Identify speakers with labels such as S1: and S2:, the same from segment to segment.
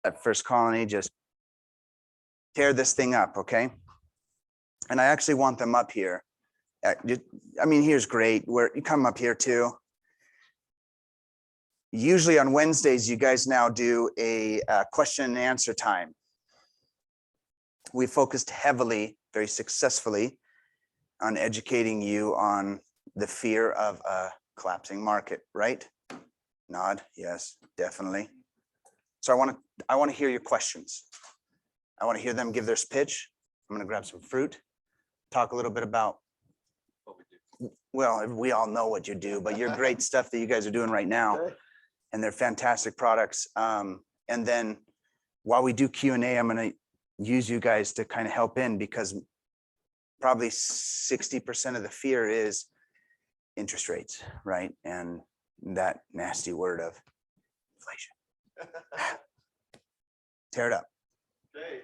S1: at First Colony just tear this thing up, okay? And I actually want them up here. I mean, here's great. Where you come up here too. Usually on Wednesdays, you guys now do a question and answer time. We focused heavily, very successfully, on educating you on the fear of a collapsing market, right? Nod, yes, definitely. So I want to hear your questions. I want to hear them give their pitch. I'm going to grab some fruit, talk a little bit about what we do. Well, we all know what you do, but your great stuff that you guys are doing right now, and they're fantastic products. And then while we do Q&A, I'm going to use you guys to kind of help in, because probably 60% of the fear is interest rates, right? And that nasty word of inflation. Tear it up.
S2: Okay.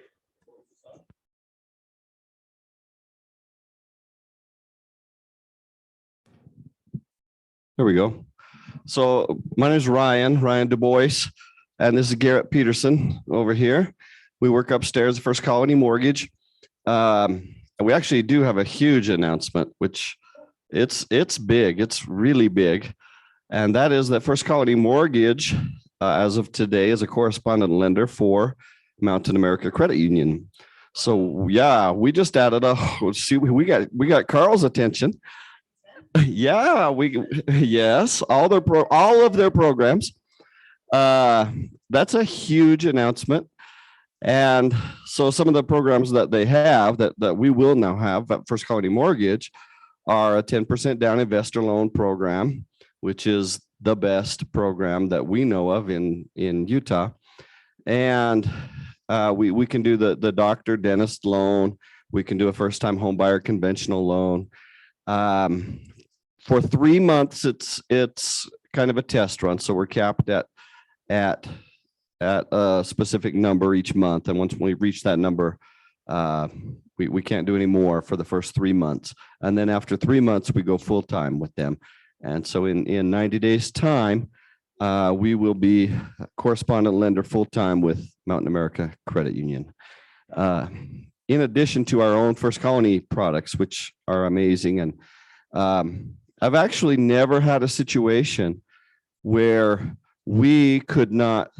S3: There we go. So my name is Ryan Du Bois, and this is Garrett Peterson over here. We work upstairs at First Colony Mortgage. And we actually do have a huge announcement, which it's big. It's really big. And that is that First Colony Mortgage, as of today, is a correspondent lender for Mountain America Credit Union. So yeah, we just added we got Carl's attention. Yeah, yes, all of their programs. That's a huge announcement. And so some of the programs that they have that we will now have at First Colony Mortgage are a 10% down investor loan program, which is the best program that we know of in Utah. And we can do the doctor dentist loan. We can do a first time home buyer conventional loan. For 3 months, it's kind of a test run. So we're capped at a specific number each month. And once we reach that number, we can't do any more for the first 3 months. And then after 3 months, we go full time with them. And so in 90 days time, we will be a correspondent lender full time with Mountain America Credit Union. In addition to our own First Colony products, which are amazing. And I've actually never had a situation where we could not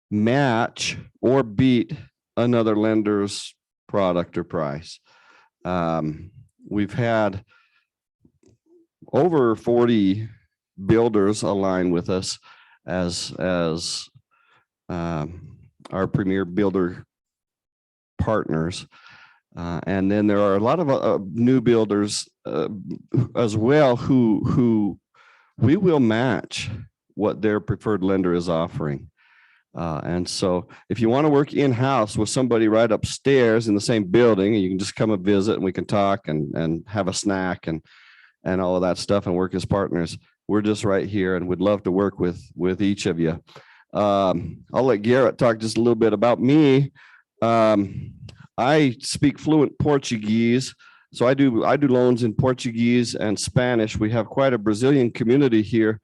S3: match or beat another lender's product or price. We've had over 40 builders align with us as our premier builder partners. And then there are a lot of new builders as well who we will match what their preferred lender is offering. And so if you want to work in-house with somebody right upstairs in the same building, you can just come and visit and we can talk and have a snack and all of that stuff and work as partners. We're just right here and would love to work with each of you. I'll let Garrett talk just a little bit about me. I speak fluent Portuguese, so I do loans in Portuguese and Spanish. We have quite a Brazilian community here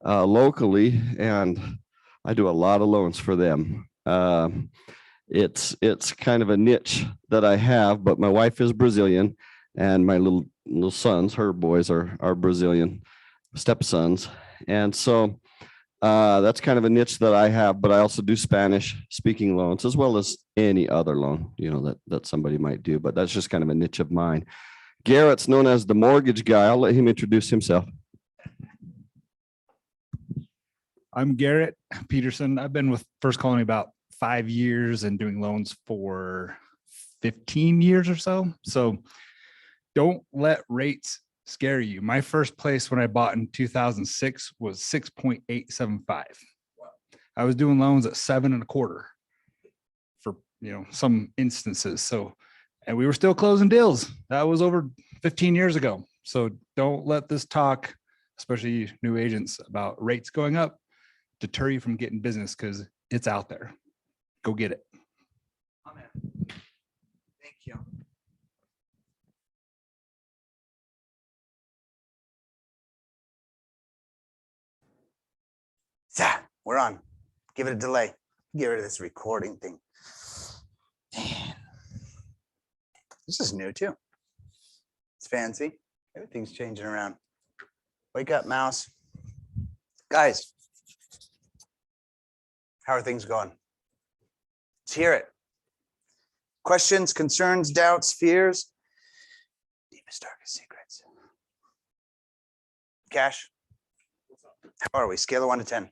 S3: locally, and I do a lot of loans for them. It's kind of a niche that I have, but my wife is Brazilian, and my little sons, her boys are Brazilian stepsons, and so that's kind of a niche that I have. But I also do Spanish speaking loans as well as any other loan, that somebody might do. But that's just kind of a niche of mine. Garrett's known as the mortgage guy. I'll let him introduce himself.
S4: I'm Garrett Peterson. I've been with First Colony about 5 years and doing loans for 15 years or so. So don't let rates scare you. My first place when I bought in 2006 was 6.875. I was doing loans at 7.25 for some instances. So, and we were still closing deals. That was over 15 years ago. So don't let this talk, especially new agents, about rates going up deter you from getting business, because it's out there. Go get it.
S1: Amen. Thank you. We're on. Give it a delay. Get rid of this recording thing. Man. This is new too. It's fancy. Everything's changing around. Wake up, mouse. Guys, how are things going? Let's hear it. Questions, concerns, doubts, fears, deepest, darkest secrets. Cash, how are we? Scale of 1 to 10.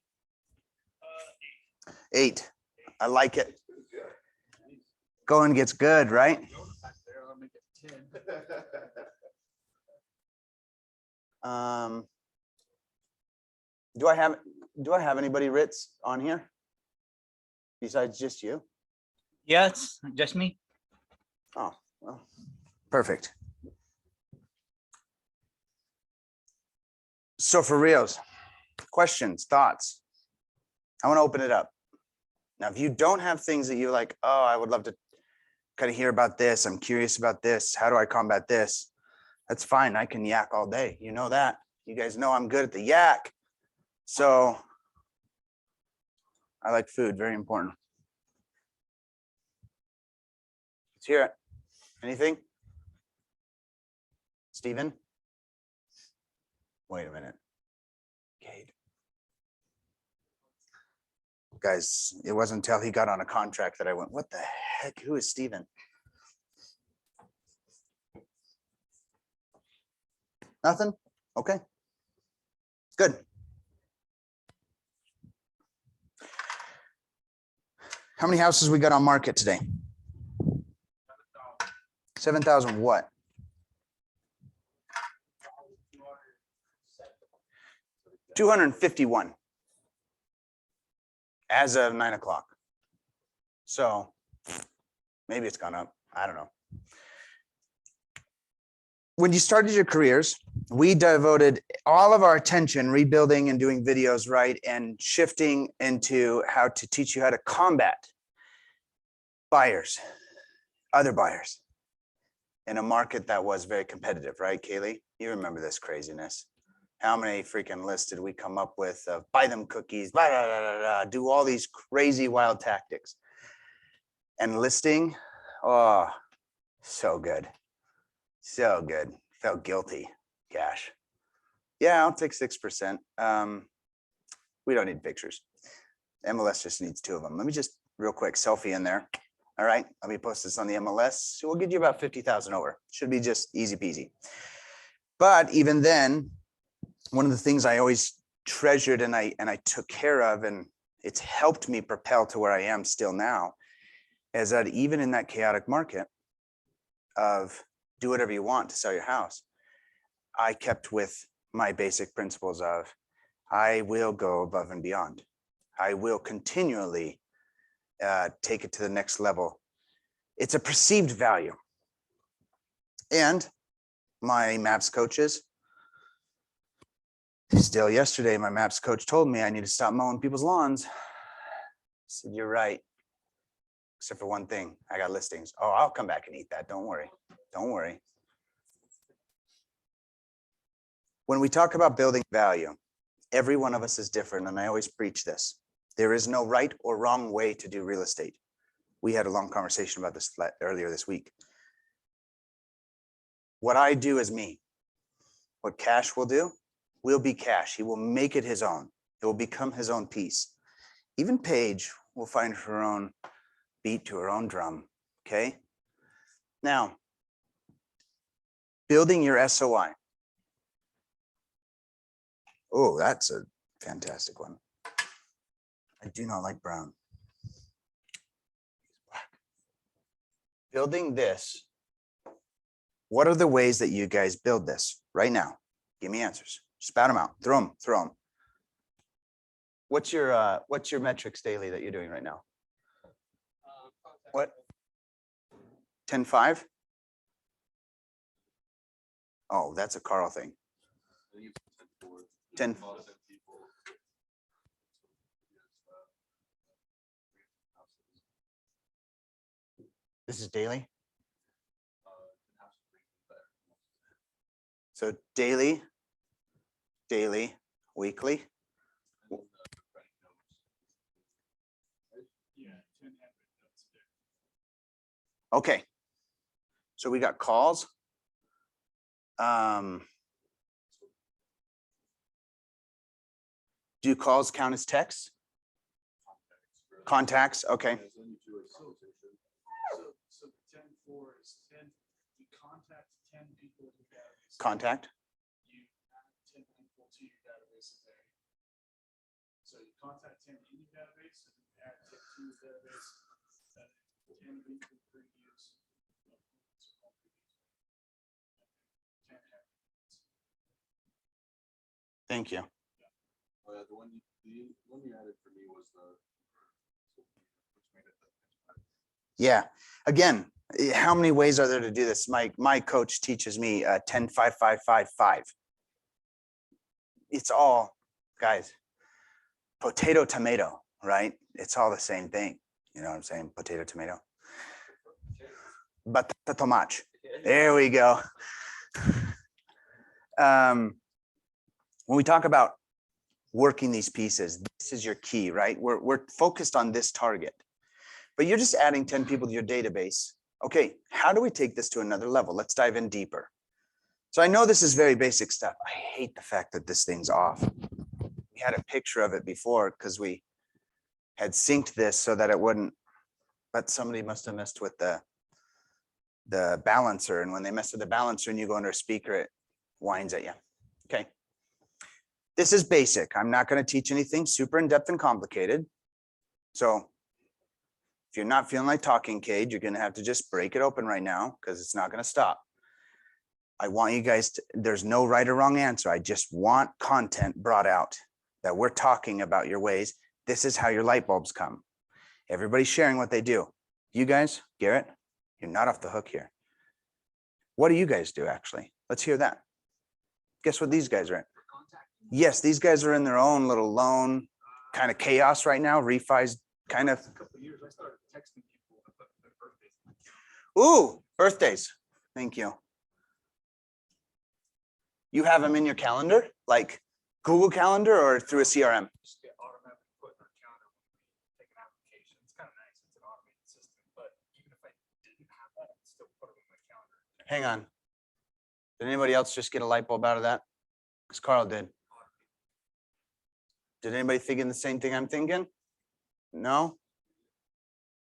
S1: 8. I like it. Going gets good, right? Do I have anybody Ritz on here besides just you?
S2: Yes, just me.
S1: Oh, well, perfect. So for reals, questions, thoughts. I want to open it up. Now, if you don't have things that you're like, oh, I would love to kind of hear about this. I'm curious about this. How do I combat this? That's fine. I can yak all day. You know that. You guys know I'm good at the yak. So I like food, very important. Let's hear it. Anything? Steven? Wait a minute. Cade. Guys, it wasn't until he got on a contract that I went, what the heck? Who is Steven? Nothing? Okay. Good. How many houses we got on market today? 7,000 what? 251 as of 9 o'clock. So maybe it's gone up. I don't know. When you started your careers, we devoted all of our attention rebuilding and doing videos, right? And shifting into how to teach you how to combat buyers, other buyers in a market that was very competitive, right, Kaylee? You remember this craziness. How many freaking lists did we come up with of buy them cookies, blah, blah, blah, blah, blah, do all these crazy wild tactics. And listing, oh, so good. So good. Felt guilty. Cash. Yeah, I'll take 6%. We don't need pictures. MLS just needs 2 of them. Let me just real quick selfie in there. All right, let me post this on the MLS. So we'll get you about 50,000 over. Should be just easy peasy. But even then, one of the things I always treasured and I took care of, and it's helped me propel to where I am still now, is that even in that chaotic market of do whatever you want to sell your house, I kept with my basic principles of I will go above and beyond. I will continually take it to the next level. It's a perceived value. And my MAPS coaches, still yesterday, my MAPS coach told me I need to stop mowing people's lawns. I said, you're right. Except for one thing, I got listings. Oh, I'll come back and eat that. Don't worry. Don't worry. When we talk about building value, every one of us is different. And I always preach this. There is no right or wrong way to do real estate. We had a long conversation about this earlier this week. What I do is me. What Cash will do will be Cash. He will make it his own. It will become his own piece. Even Paige will find her own beat to her own drum. Okay. Now, building your SOI. Oh, that's a fantastic one. I do not like brown. Building this. What are the ways that you guys build this right now? Give me answers. Spout them out. Throw them. What's your metrics daily that you're doing right now? What? 10.5? Oh, that's a Carl thing. 10. This is daily. So daily, weekly. Okay. So we got calls. Do calls count as texts? Contacts, okay.
S5: So 10-4 is 10, you contact 10 people in your database.
S1: Contact.
S5: You add 10 people to your database a day. So you contact 10 in your database and you add 10 to your database. That 10 weekly previews. 10 habits.
S1: Thank you.
S6: The one you added for me was the. which made it the-
S1: Yeah. Again, how many ways are there to do this? My coach teaches me 10, 5, 5, 5, 5. It's all, guys, potato, tomato, right? It's all the same thing. You know what I'm saying? Potato, tomato. Batata, tomate. There we go. When we talk about working these pieces, this is your key, right? We're focused on this target, but you're just adding 10 people to your database. Okay, how do we take this to another level? Let's dive in deeper. So I know this is very basic stuff. I hate the fact that this thing's off. We had a picture of it before because we had synced this so that it wouldn't, but somebody must have messed with the balancer. And when they mess with the balancer and you go under a speaker, it whines at you. Okay. This is basic. I'm not going to teach anything super in-depth and complicated. So if you're not feeling like talking, Cade, you're going to have to just break it open right now because it's not going to stop. I want you guys to, there's no right or wrong answer. I just want content brought out that we're talking about your ways. This is how your light bulbs come. Everybody's sharing what they do. You guys, Garrett, you're not off the hook here. What do you guys do actually? Let's hear that. Guess what these guys are in? Yes, these guys are in their own little lone kind of chaos right now. Refi's kind of.
S5: A couple of years, I started texting people about their birthdays.
S1: Ooh, birthdays. Thank you. You have them in your calendar, like Google Calendar or through a CRM?
S5: Just get automatically put in our calendar when we take an application. It's kind of nice. It's an automated system, but even if I didn't have that, I'd still put it in my calendar.
S1: Hang on. Did anybody else just get a light bulb out of that? Because Carl did. Did anybody thinking the same thing I'm thinking? No?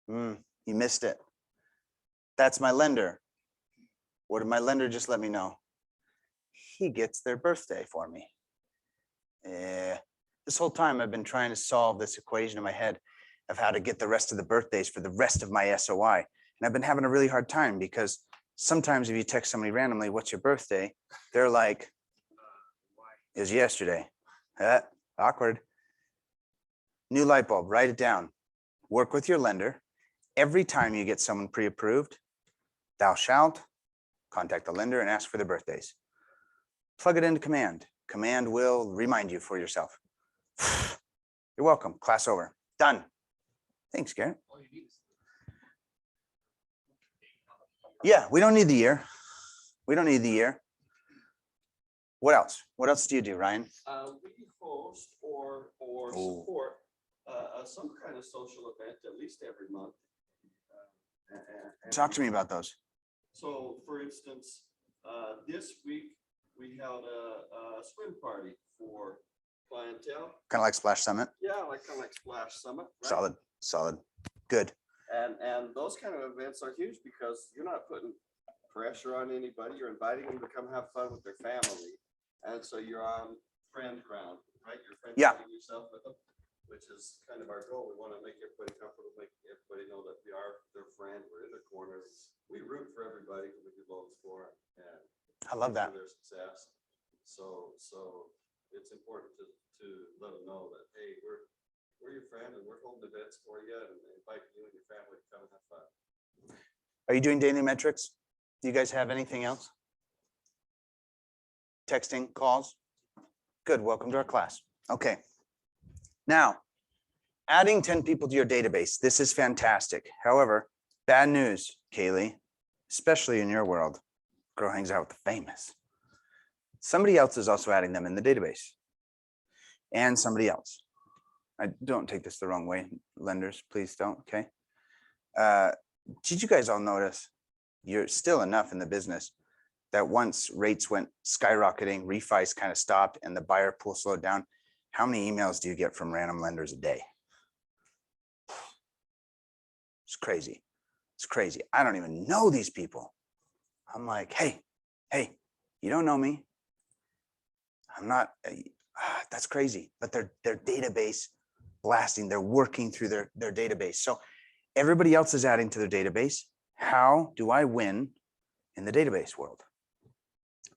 S1: You missed it. That's my lender. What did my lender just let me know? He gets their birthday for me. This whole time I've been trying to solve this equation in my head of how to get the rest of the birthdays for the rest of my SOI. And I've been having a really hard time because sometimes if you text somebody randomly, what's your birthday? They're like, it was yesterday. Awkward. New light bulb, write it down. Work with your lender. Every time you get someone pre-approved, thou shalt contact the lender and ask for their birthdays. Plug it into command. Command will remind you for yourself. You're welcome. Class over. Done. Thanks, Garrett.
S5: All you need is
S1: Yeah, we don't need the year. We don't need the year. What else? What else do you do, Ryan?
S6: We host or
S1: Oh.
S6: support some kind of social event at least every month.
S1: Talk to me about those.
S6: So for instance, this week we held a swim party for clientele.
S1: Kind of like Splash Summit.
S6: Yeah, like kind of like Splash Summit. Right?
S1: Solid, solid. Good.
S6: And those kind of events are huge because you're not putting pressure on anybody. You're inviting them to come have fun with their family. And so you're on friend ground, right? You're
S1: Yeah.
S6: friending yourself with them, which is kind of our goal. We want to make everybody comfortable, make everybody know that we are their friend. We're in their corner. We root for everybody who we do loans for and
S1: I love that.
S6: for their success. So it's important to let them know that, hey, we're your friend and we're holding events for you and invite you and your family to come and have fun.
S1: Are you doing daily metrics? Do you guys have anything else? Texting, calls? Good, welcome to our class. Okay. Now, adding 10 people to your database. This is fantastic. However, bad news, Kaylee, especially in your world, girl hangs out with the famous. Somebody else is also adding them in the database. And somebody else. I don't take this the wrong way, lenders, please don't, okay? did you guys all notice? You're still enough in the business that once rates went skyrocketing, refis kind of stopped and the buyer pool slowed down. How many emails do you get from random lenders a day? It's crazy. It's crazy. I don't even know these people. I'm like, hey, you don't know me. I'm not, that's crazy. But their database blasting, they're working through their database. So everybody else is adding to their database. How do I win in the database world?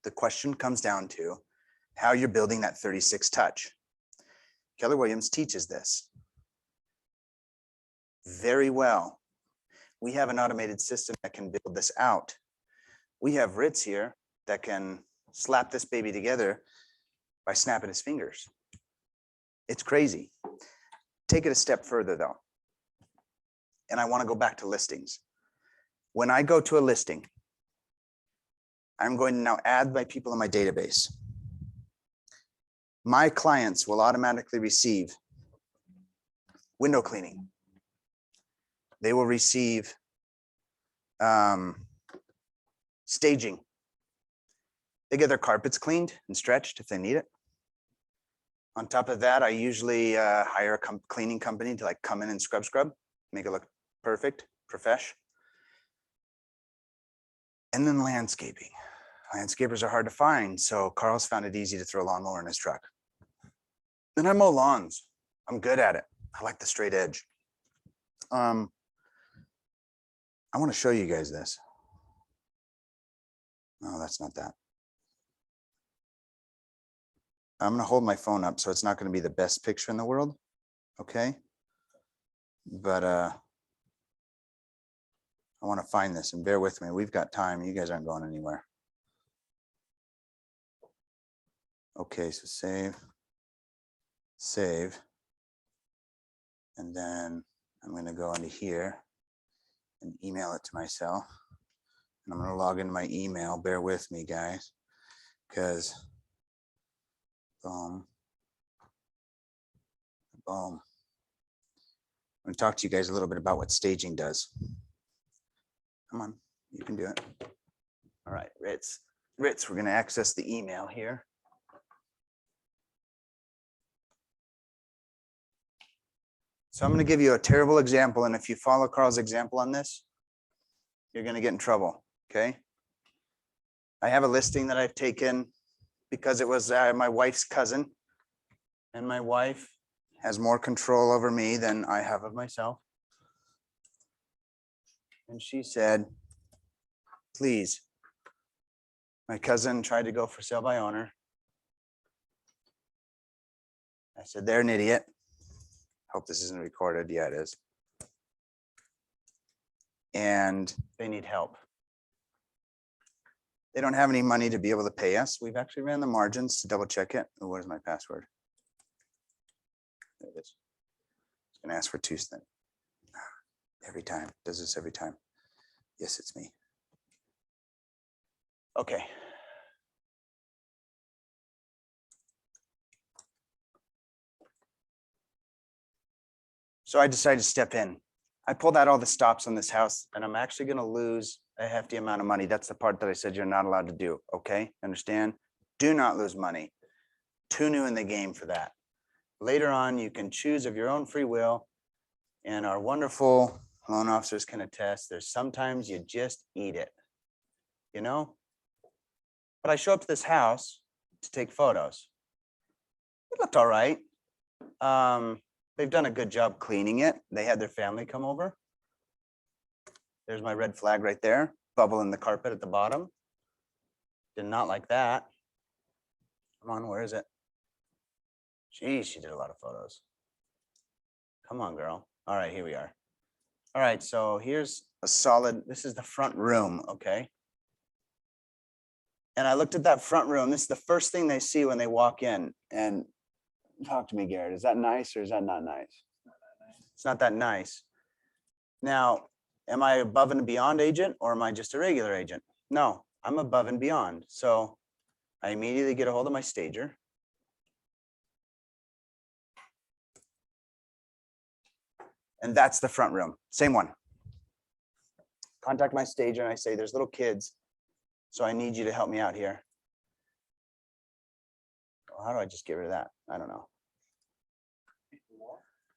S1: The question comes down to how you're building that 36 touch. Keller Williams teaches this very well. We have an automated system that can build this out. We have Ritz here that can slap this baby together by snapping his fingers. It's crazy. Take it a step further though. And I want to go back to listings. When I go to a listing, I'm going to now add my people in my database. My clients will automatically receive window cleaning. They will receive staging. They get their carpets cleaned and stretched if they need it. On top of that, I usually hire a cleaning company to like come in and scrub, make it look perfect, profesh. And then landscaping. Landscapers are hard to find, so Carl's found it easy to throw a lawnmower in his truck. Then I mow lawns. I'm good at it. I like the straight edge. I want to show you guys this. No, that's not that. I'm going to hold my phone up, so it's not going to be the best picture in the world. Okay. But I want to find this, and bear with me. We've got time. You guys aren't going anywhere. Okay, so save. And then I'm going to go into here and email it to myself. And I'm going to log into my email. Bear with me, guys, because boom. I'm going to talk to you guys a little bit about what staging does. Come on, you can do it. All right, Ritz, we're going to access the email here. So I'm going to give you a terrible example, and if you follow Carl's example on this, you're going to get in trouble, okay? I have a listing that I've taken because it was my wife's cousin, and my wife has more control over me than I have of myself. And she said, please, my cousin tried to go for sale by owner. I said, they're an idiot. Hope this isn't recorded. Yeah, it is. And they need help. They don't have any money to be able to pay us. We've actually ran the margins to double check it. Oh, what is my password? There it is. It's going to ask for two cents. Every time. Does this every time? Yes, it's me. Okay. So I decided to step in. I pulled out all the stops on this house, and I'm actually going to lose a hefty amount of money. That's the part that I said you're not allowed to do. Okay, understand? Do not lose money. Too new in the game for that. Later on, you can choose of your own free will, and our wonderful loan officers can attest. There's sometimes you just eat it, you know? But I show up to this house to take photos. It looked all right. They've done a good job cleaning it. They had their family come over. There's my red flag right there, bubble in the carpet at the bottom. Did not like that. Come on, where is it? Geez, she did a lot of photos. Come on, girl. All right, here we are. All right, so here's a solid, this is the front room, okay? And I looked at that front room. This is the first thing they see when they walk in. And talk to me, Garrett. Is that nice or is that not nice? It's not that nice. Now, am I above and beyond agent or am I just a regular agent? No, I'm above and beyond. So I immediately get a hold of my stager. And that's the front room. Same one. contact my stager and I say, there's little kids, so I need you to help me out here. Well, how do I just get rid of that? I don't know.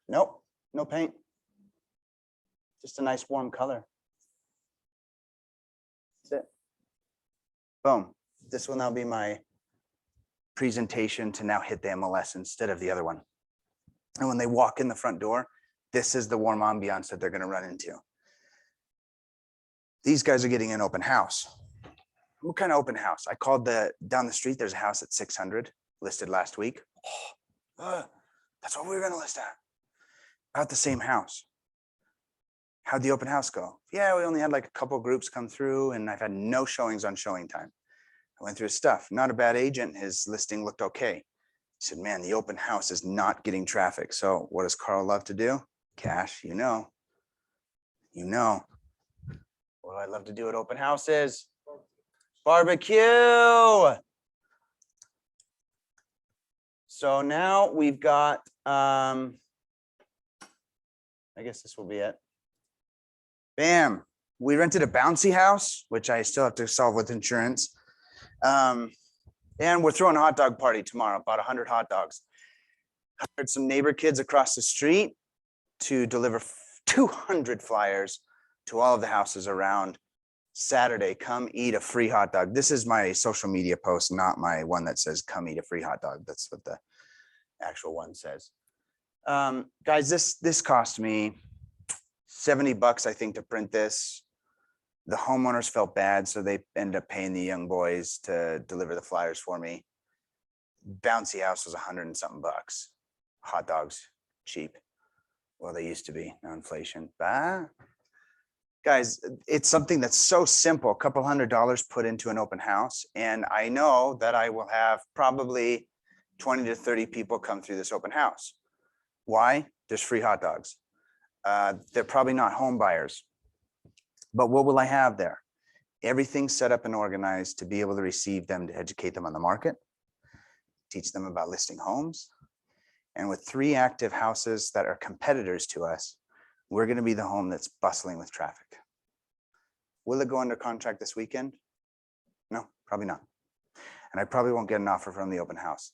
S1: Nope, no paint. Just a nice warm color. That's it. Boom. This will now be my presentation to now hit the MLS instead of the other one. And when they walk in the front door, this is the warm ambiance that they're going to run into. These guys are getting an open house. What kind of open house? I called down the street. There's a house at 600 listed last week. That's what we were going to list at. About the same house. How'd the open house go? Yeah, we only had like a couple groups come through and I've had no showings on showing time. I went through his stuff. Not a bad agent. His listing looked okay. He said, man, the open house is not getting traffic. So what does Carl love to do? Cash, you know. You know. What do I love to do at open houses? Barbecue. So now we've got, I guess this will be it. Bam. We rented a bouncy house, which I still have to solve with insurance. And we're throwing a hot dog party tomorrow, about 100 hot dogs. Hired some neighbor kids across the street to deliver 200 flyers to all of the houses around Saturday. Come eat a free hot dog. This is my social media post, not my one that says come eat a free hot dog. That's what the actual one says. Guys, this cost me $70, I think, to print this. The homeowners felt bad, so they ended up paying the young boys to deliver the flyers for me. Bouncy house was 100 and something bucks. Hot dogs, cheap. Well, they used to be, no inflation. But guys, it's something that's so simple, a couple $100 put into an open house. And I know that I will have probably 20 to 30 people come through this open house. Why? There's free hot dogs. They're probably not home buyers. But what will I have there? Everything set up and organized to be able to receive them, to educate them on the market, teach them about listing homes. And with 3 active houses that are competitors to us, we're going to be the home that's bustling with traffic. Will it go under contract this weekend? No, probably not. And I probably won't get an offer from the open house,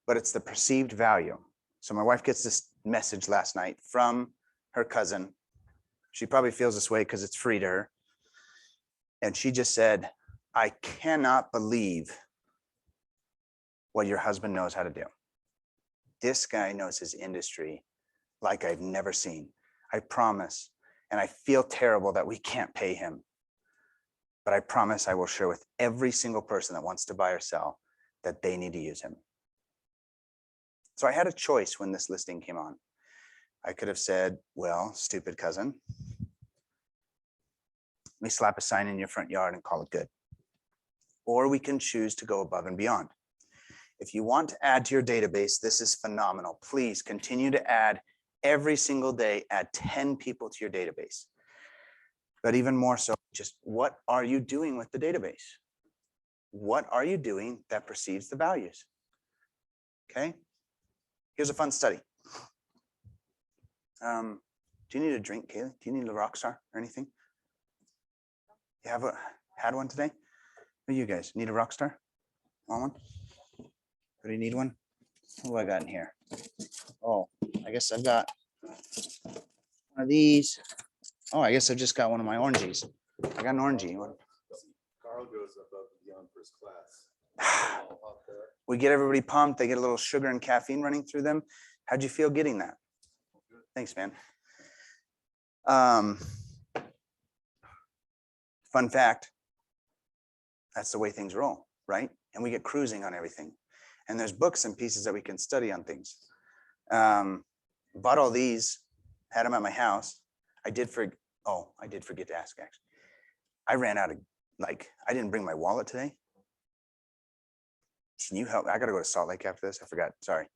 S1: but it's the perceived value. So my wife gets this message last night from her cousin. She probably feels this way because it's free to her. And she just said, I cannot believe what your husband knows how to do. This guy knows his industry like I've never seen. I promise. And I feel terrible that we can't pay him. But I promise I will share with every single person that wants to buy or sell that they need to use him. So I had a choice when this listing came on. I could have said, well, stupid cousin, let me slap a sign in your front yard and call it good. Or we can choose to go above and beyond. If you want to add to your database, this is phenomenal. Please continue to add every single day, add 10 people to your database. But even more so, just what are you doing with the database? What are you doing that perceives the values? Okay, here's a fun study. Do you need a drink, Kaylee? Do you need a Rockstar or anything? You had one today? What do you guys need, a Rockstar? Want one? Or do you need one? What do I got in here? Oh, I guess I've got one of these. Oh, I guess I've just got one of my orangies. I got an orangey.
S5: Carl goes above and beyond for his class.
S1: We get everybody pumped. They get a little sugar and caffeine running through them. How'd you feel getting that? Thanks, man. Fun fact, that's the way things roll, right? And we get cruising on everything. And there's books and pieces that we can study on things. Bought all these, had them at my house. I did forget to ask, actually. I ran out of, I didn't bring my wallet today. Can you help? I got to go to Salt Lake after this. I forgot. Sorry.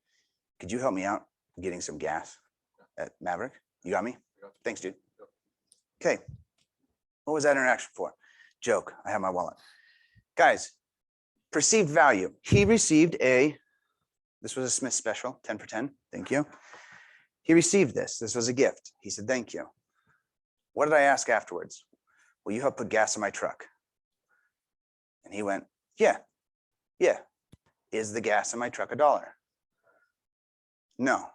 S1: Could you help me out getting some gas at Maverick? You got me? Thanks, dude. Okay. What was that interaction for? Joke. I have my wallet. Guys, perceived value. He received this was a Smith special, 10 for 10. Thank you. He received this. This was a gift. He said, thank you. What did I ask afterwards? will you help put gas in my truck? And he went, yeah. Is the gas in my truck $1? No,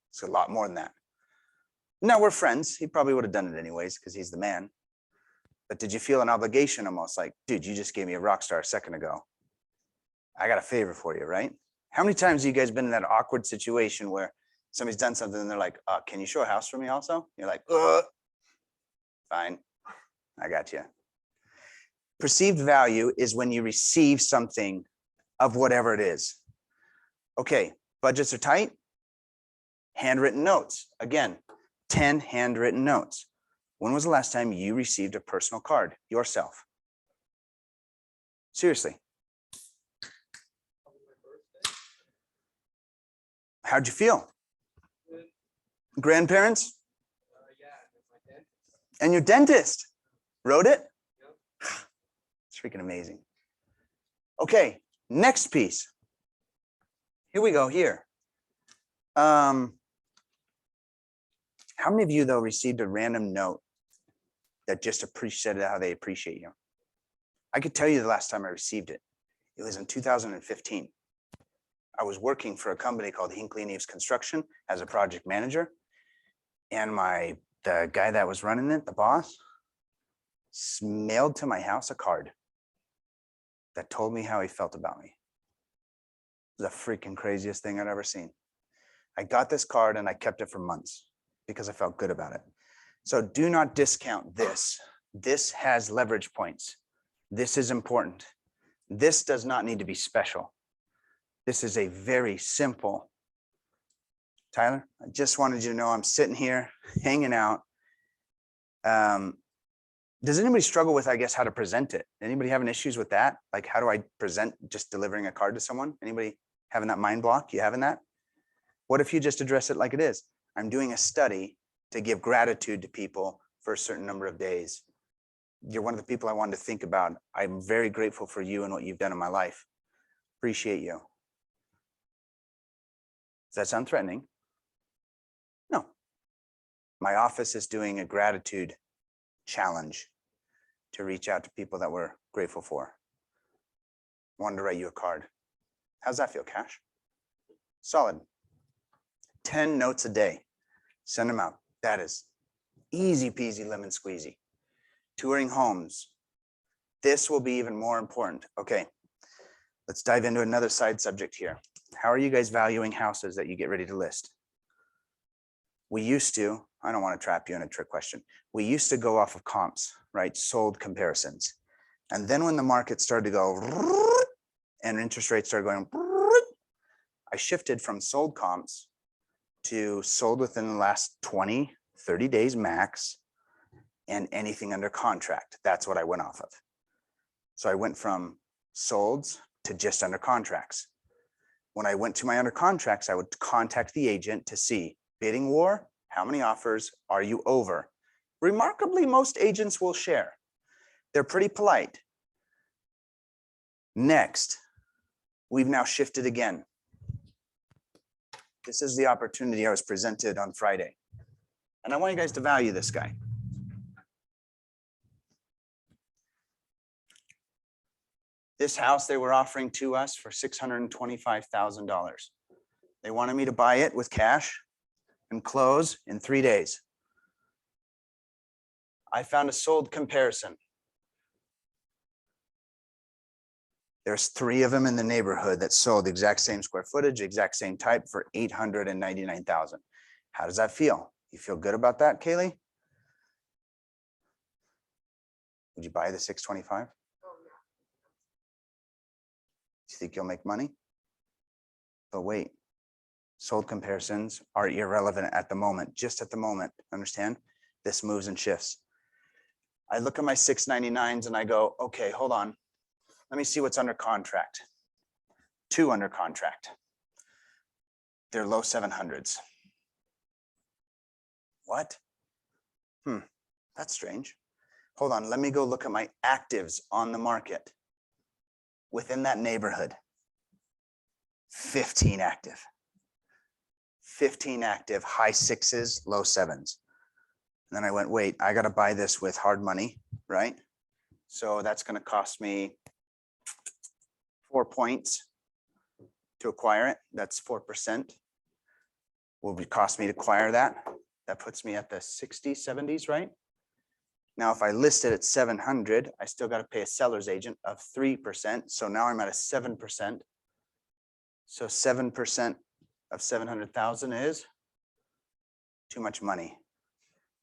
S1: it's a lot more than that. No, we're friends. He probably would have done it anyways because he's the man. But did you feel an obligation almost like, dude, you just gave me a rock star a second ago. I got a favor for you, right? How many times have you guys been in that awkward situation where somebody's done something and they're like, can you show a house for me also? You're like, fine, I got you. Perceived value is when you receive something of whatever it is. Okay, budgets are tight. Handwritten notes. Again, 10 handwritten notes. When was the last time you received a personal card yourself? Seriously. How'd you feel? Grandparents? And your dentist wrote it? It's freaking amazing. Okay, next piece. Here we go here. How many of you though received a random note that just appreciated how they appreciate you? I could tell you the last time I received it. It was in 2015. I was working for a company called Hinckley and Eaves Construction as a project manager. And the guy that was running it, the boss, mailed to my house a card that told me how he felt about me. It was the freaking craziest thing I'd ever seen. I got this card and I kept it for months because I felt good about it. So do not discount this. This has leverage points. This is important. This does not need to be special. This is a very simple. Tyler, I just wanted you to know I'm sitting here hanging out. Does anybody struggle with, I guess, how to present it? Anybody having issues with that? Like, how do I present just delivering a card to someone? Anybody having that mind block? You having that? What if you just address it like it is? I'm doing a study to give gratitude to people for a certain number of days. You're one of the people I wanted to think about. I'm very grateful for you and what you've done in my life. Appreciate you. Does that sound threatening? No. My office is doing a gratitude challenge to reach out to people that we're grateful for. Wanted to write you a card. How's that feel, Cash? Solid. 10 notes a day. Send them out. That is easy peasy lemon squeezy. Touring homes. This will be even more important. Okay, let's dive into another side subject here. How are you guys valuing houses that you get ready to list? We used to, I don't want to trap you in a trick question. We used to go off of comps, right? Sold comparisons. And then when the market started to go and interest rates started going, I shifted from sold comps to sold within the last 20, 30 days max and anything under contract. That's what I went off of. So I went from solds to just under contracts. When I went to my under contracts, I would contact the agent to see bidding war, how many offers are you over? Remarkably, most agents will share. They're pretty polite. Next, we've now shifted again. This is the opportunity I was presented on Friday. And I want you guys to value this guy. This house they were offering to us for $625,000. They wanted me to buy it with cash and close in 3 days. I found a sold comparison. There's 3 of them in the neighborhood that sold the exact same square footage, exact same type for $899,000. How does that feel? You feel good about that, Kaylee? Would you buy the 625? Do you think you'll make money? But wait, sold comparisons are irrelevant at the moment, just at the moment, understand? This moves and shifts. I look at my 699s and I go, okay, hold on. Let me see what's under contract. 2 under contract. They're low 700s. What? That's strange. Hold on, let me go look at my actives on the market. Within that neighborhood, 15 active. 15 active, high 6s, low 7s. Then I went, wait, I gotta buy this with hard money, right? So that's gonna cost me 4 points to acquire it. That's 4%. Will it cost me to acquire that? That puts me at the 60s, 70s, right? Now, if I list it at 700, I still got to pay a seller's agent of 3%. So now I'm at a 7%. So 7% of 700,000 is too much money.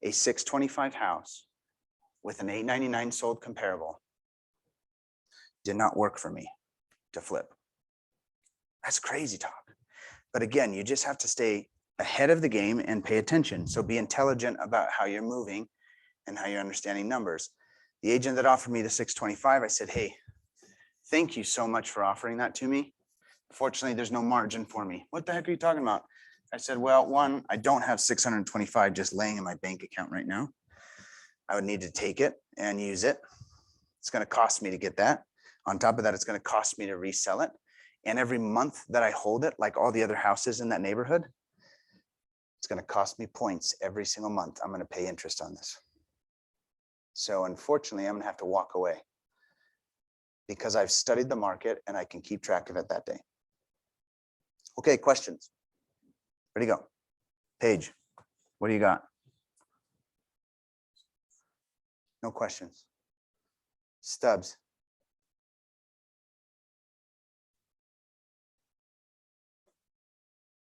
S1: A 625 house with an 899 sold comparable did not work for me to flip. That's crazy talk. But again, you just have to stay ahead of the game and pay attention. So be intelligent about how you're moving and how you're understanding numbers. The agent that offered me the 625, I said, hey, thank you so much for offering that to me. Fortunately, there's no margin for me. What the heck are you talking about? I said, well, one, I don't have 625 just laying in my bank account right now. I would need to take it and use it. It's going to cost me to get that. On top of that, it's going to cost me to resell it. And every month that I hold it, like all the other houses in that neighborhood, it's going to cost me points every single month. I'm going to pay interest on this. So unfortunately, I'm going to have to walk away because I've studied the market and I can keep track of it that day. Okay, questions? Ready to go. Paige, what do you got? No questions. Stubbs.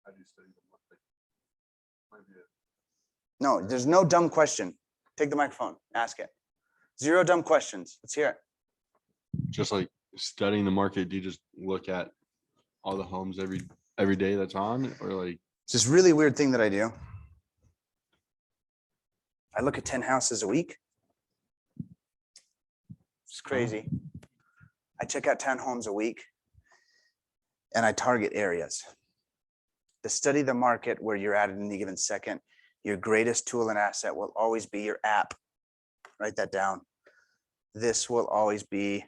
S5: I do study the market. Maybe it-
S1: No, there's no dumb question. Take the microphone, ask it. Zero dumb questions. Let's hear it.
S7: Just like studying the market, do you just look at all the homes every day that's on, or like?
S1: It's this really weird thing that I do. I look at 10 houses a week. It's crazy. I check out 10 homes a week and I target areas. To study the market where you're at in any given second, your greatest tool and asset will always be your app. Write that down. This will always be,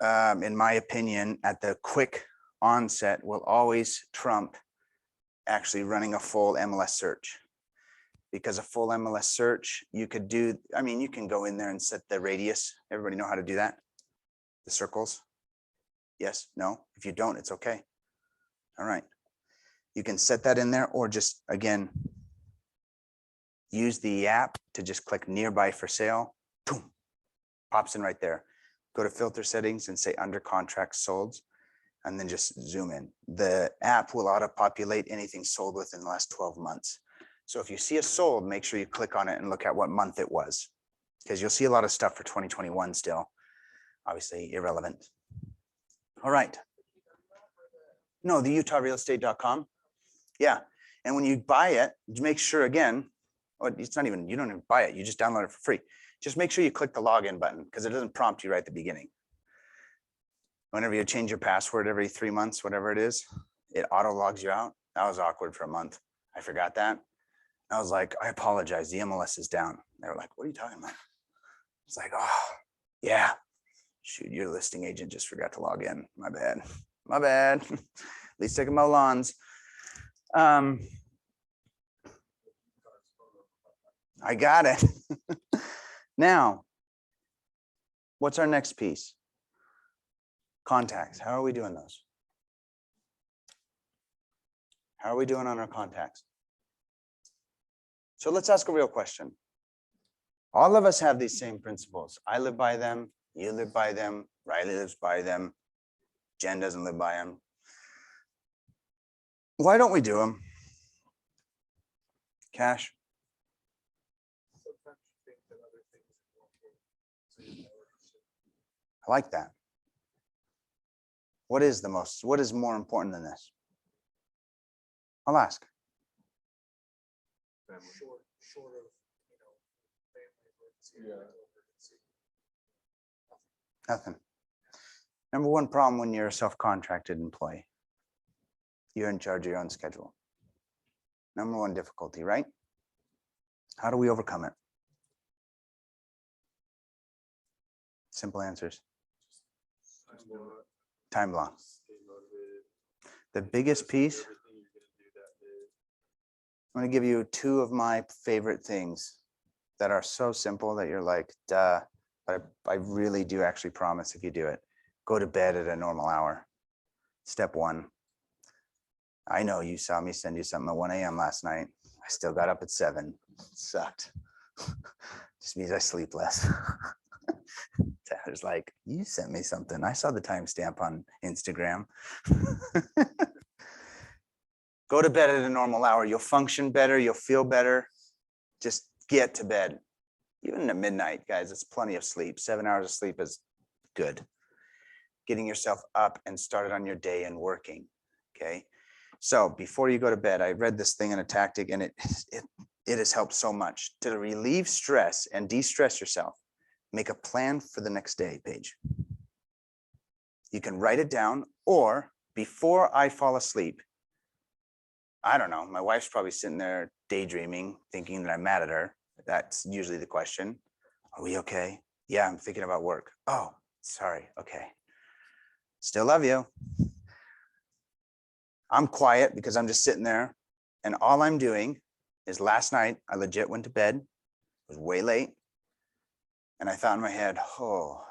S1: in my opinion, at the quick onset, will always trump actually running a full MLS search. Because a full MLS search, you could do, I mean, you can go in there and set the radius. Everybody know how to do that? The circles? Yes, no? If you don't, it's okay. All right. You can set that in there or just, again, use the app to just click nearby for sale. Boom, pops in right there. Go to filter settings and say under contract sold, and then just zoom in. The app will auto-populate anything sold within the last 12 months. So if you see a sold, make sure you click on it and look at what month it was, because you'll see a lot of stuff for 2021 still, obviously irrelevant. All right. No, the utahrealestate.com. Yeah. And when you buy it, make sure again, it's not even, you don't even buy it. You just download it for free. Just make sure you click the login button because it doesn't prompt you right at the beginning. Whenever you change your password every 3 months, whatever it is, it auto logs you out. That was awkward for a month. I forgot that. I was like, I apologize. The MLS is down. They were like, what are you talking about? It's like, oh, yeah. Shoot, your listing agent just forgot to log in. My bad. My bad. At least take them out lawns. I got it. Now, what's our next piece? Contacts. How are we doing those? How are we doing on our contacts? So let's ask a real question. All of us have these same principles. I live by them. You live by them. Riley lives by them. Jen doesn't live by them. Why don't we do them? Cash.
S5: Sometimes you think that other things are more important, so you prioritize it.
S1: I like that. What is more important than this? I'll ask.
S5: Short of, family emergency.
S7: Yeah.
S5: medical emergency.
S1: Nothing. Number one problem when you're a self-contracted employee, you're in charge of your own schedule. Number one difficulty, right? How do we overcome it? Simple answers.
S5: Time block,
S1: Time block.
S5: stay motivated,
S1: The biggest piece,
S5: everything you're gonna do that day.
S1: I'm going to give you two of my favorite things that are so simple that you're like, duh, but I really do actually promise if you do it, go to bed at a normal hour. Step one. I know you saw me send you something at 1 a.m. last night. I still got up at 7. Sucked. Just means I sleep less. Tyler's like, you sent me something. I saw the timestamp on Instagram. Go to bed at a normal hour. You'll function better. You'll feel better. Just get to bed. Even at midnight, guys, it's plenty of sleep. 7 hours of sleep is good. Getting yourself up and started on your day and working. Okay. So before you go to bed, I read this thing in a tactic, and it has helped so much to relieve stress and de-stress yourself. Make a plan for the next day, Paige. You can write it down, or before I fall asleep, I don't know, my wife's probably sitting there daydreaming, thinking that I'm mad at her. That's usually the question. Are we okay? Yeah, I'm thinking about work. Oh, sorry. Okay. Still love you. I'm quiet because I'm just sitting there, and all I'm doing is last night, I legit went to bed. It was way late. And I thought in my head, oh,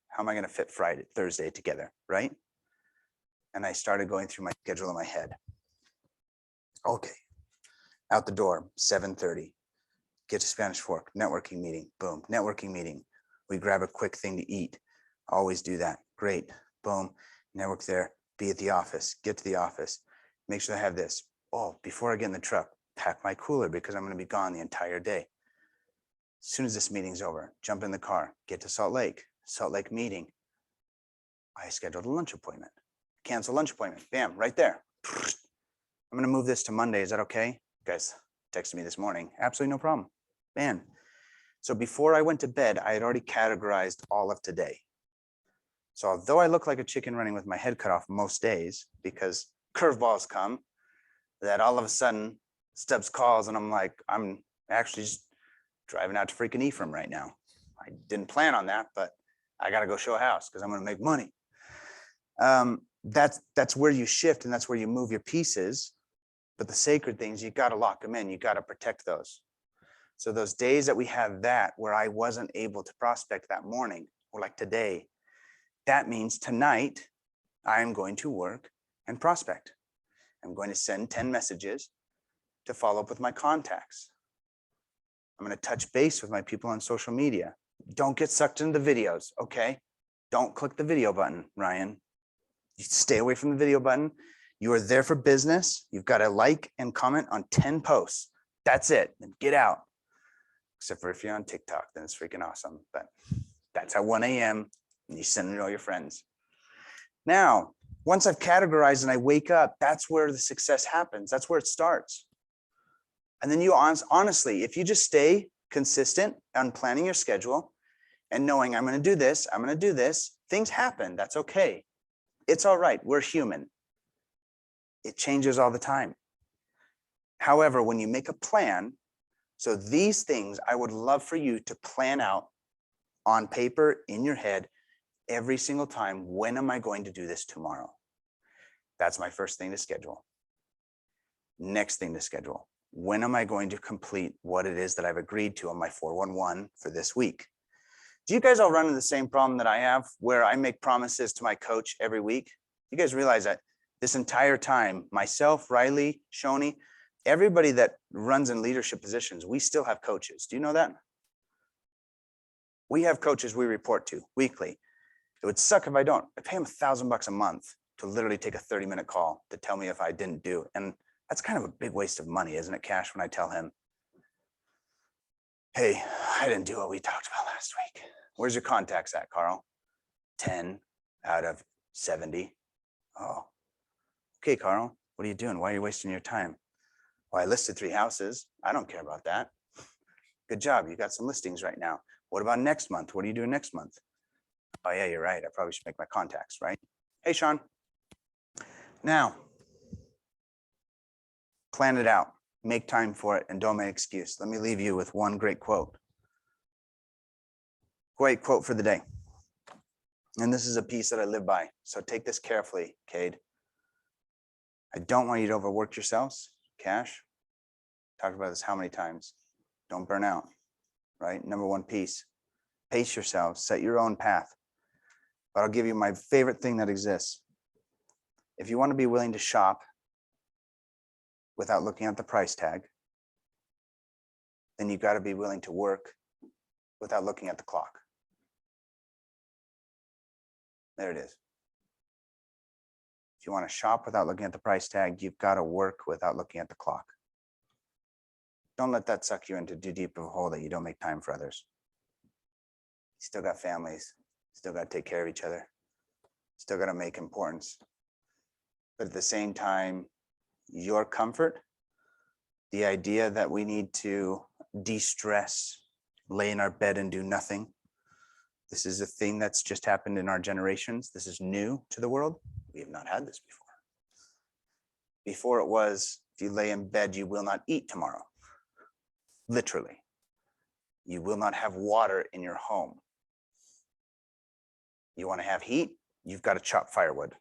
S1: how am I going to fit Thursday together, right? And I started going through my schedule in my head. Okay, out the door, 7:30. Get to Spanish Fork, networking meeting, boom, networking meeting. We grab a quick thing to eat. Always do that. Great, boom, network there, be at the office, get to the office, make sure I have this. Oh, before I get in the truck, pack my cooler because I'm going to be gone the entire day. As soon as this meeting's over, jump in the car, get to Salt Lake meeting. I scheduled a lunch appointment, cancel lunch appointment, bam, right there. I'm going to move this to Monday. Is that okay? You guys texted me this morning. Absolutely no problem. Man. So before I went to bed, I had already categorized all of today. So although I look like a chicken running with my head cut off most days because curveballs come, that all of a sudden Stubbs calls and I'm like, I'm actually just driving out to freaking Ephraim right now. I didn't plan on that, but I got to go show a house because I'm going to make money. That's where you shift and that's where you move your pieces. But the sacred things, you got to lock them in. You got to protect those. So those days that we have that where I wasn't able to prospect that morning, or like today, that means tonight I'm going to work and prospect. I'm going to send 10 messages to follow up with my contacts. I'm going to touch base with my people on social media. Don't get sucked into the videos, okay? Don't click the video button, Ryan. You stay away from the video button. You are there for business. You've got to like and comment on 10 posts. That's it. Then get out. Except for if you're on TikTok, then it's freaking awesome. But that's at 1 a.m. and you send it to all your friends. Now, once I've categorized and I wake up, that's where the success happens. That's where it starts. And then you honestly, if you just stay consistent on planning your schedule and knowing I'm going to do this, I'm going to do this, things happen. That's okay. It's all right. We're human. It changes all the time. However, when you make a plan, so these things I would love for you to plan out on paper in your head every single time. When am I going to do this tomorrow? That's my first thing to schedule. Next thing to schedule. When am I going to complete what it is that I've agreed to on my 411 for this week? Do you guys all run into the same problem that I have where I make promises to my coach every week? You guys realize that this entire time, myself, Riley, Shoni, everybody that runs in leadership positions, we still have coaches. Do you know that? We have coaches we report to weekly. It would suck if I don't. I pay them $1,000 a month to literally take a 30-minute call to tell me if I didn't do. And that's kind of a big waste of money, isn't it, Cash, when I tell him, hey, I didn't do what we talked about last week. Where's your contacts at, Carl? 10 out of 70. Oh, okay, Carl, what are you doing? Why are you wasting your time? Well, I listed 3 houses. I don't care about that. Good job. You got some listings right now. What about next month? What are you doing next month? Oh yeah, you're right. I probably should make my contacts, right? Hey, Sean. Now, plan it out, make time for it, and don't make an excuse. Let me leave you with one great quote. Great quote for the day. And this is a piece that I live by. So take this carefully, Cade. I don't want you to overwork yourselves. Cash, talked about this how many times? Don't burn out. right? Number one piece. Pace yourselves, set your own path. But I'll give you my favorite thing that exists. If you want to be willing to shop without looking at the price tag, then you got to be willing to work without looking at the clock. There it is. If you want to shop without looking at the price tag, you've got to work without looking at the clock. Don't let that suck you into too deep of a hole that you don't make time for others. You still got families, still got to take care of each other, still got to make importance. But at the same time, your comfort, the idea that we need to de-stress, lay in our bed and do nothing. This is a thing that's just happened in our generations. This is new to the world. We have not had this before. Before it was, if you lay in bed, you will not eat tomorrow. Literally. You will not have water in your home. You want to have heat? You've got to chop firewood.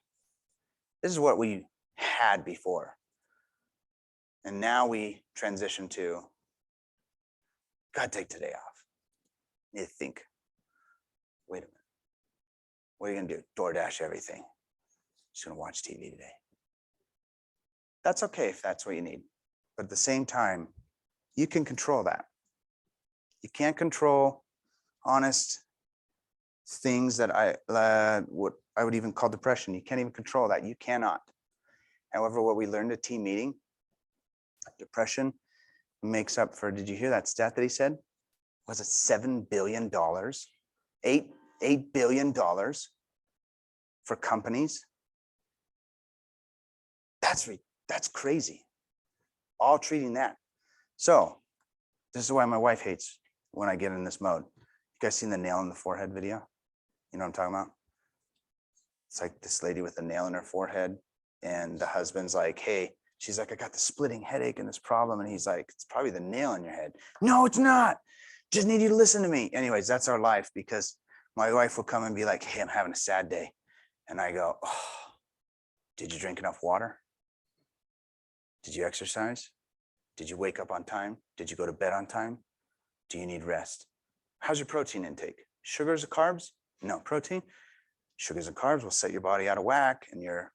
S1: This is what we had before. And now we transition to, God, take today off. You need to think, wait a minute. What are you going to do? DoorDash everything. Just going to watch TV today. That's okay if that's what you need. But at the same time, you can control that. You can't control honest things that I would even call depression. You can't even control that. You cannot. However, what we learned at team meeting, depression makes up for, did you hear that stat that he said? Was it $7 billion? $8 billion for companies? That's crazy. All treating that. So this is why my wife hates when I get in this mode. You guys seen the nail in the forehead video? You know what I'm talking about? It's like this lady with a nail in her forehead, and the husband's like, hey, she's like, I got the splitting headache and this problem. And he's like, it's probably the nail in your head. No, it's not. Just need you to listen to me. Anyways, that's our life, because my wife will come and be like, hey, I'm having a sad day. And I go, oh, did you drink enough water? Did you exercise? Did you wake up on time? Did you go to bed on time? Do you need rest? How's your protein intake? Sugars or carbs? No, protein. Sugars and carbs will set your body out of whack, and you're,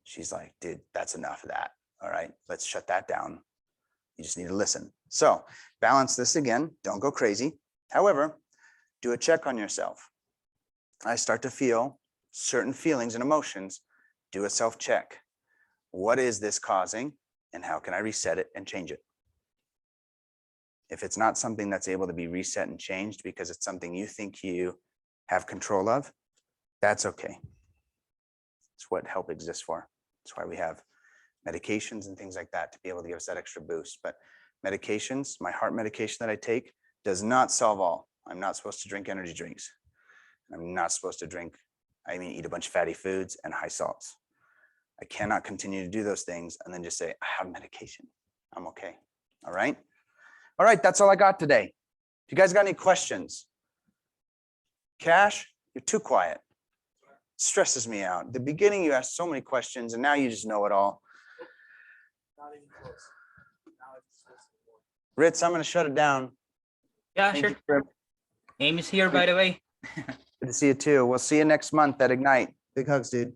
S1: She's like, dude, that's enough of that. All right, let's shut that down. You just need to listen. So balance this again. Don't go crazy. However, do a check on yourself. I start to feel certain feelings and emotions. Do a self-check. What is this causing, and how can I reset it and change it? If it's not something that's able to be reset and changed because it's something you think you have control of, that's okay. It's what help exists for. That's why we have medications and things like that, to be able to give us that extra boost. But medications, my heart medication that I take, does not solve all. I'm not supposed to drink energy drinks. I'm not supposed to eat a bunch of fatty foods and high salts. I cannot continue to do those things and then just say, I have medication. I'm okay. All right. All right. That's all I got today. If you guys got any questions, Cash, you're too quiet. Stresses me out. The beginning, you asked so many questions, and now you just know it all.
S5: Not even close. Now it's just more.
S1: Ritz, I'm going to shut it down.
S2: Yeah,
S1: Thank
S2: sure.
S1: you for-
S2: Aim is here, by the way.
S1: Good to see you too. We'll see you next month at Ignite. Big hugs, dude.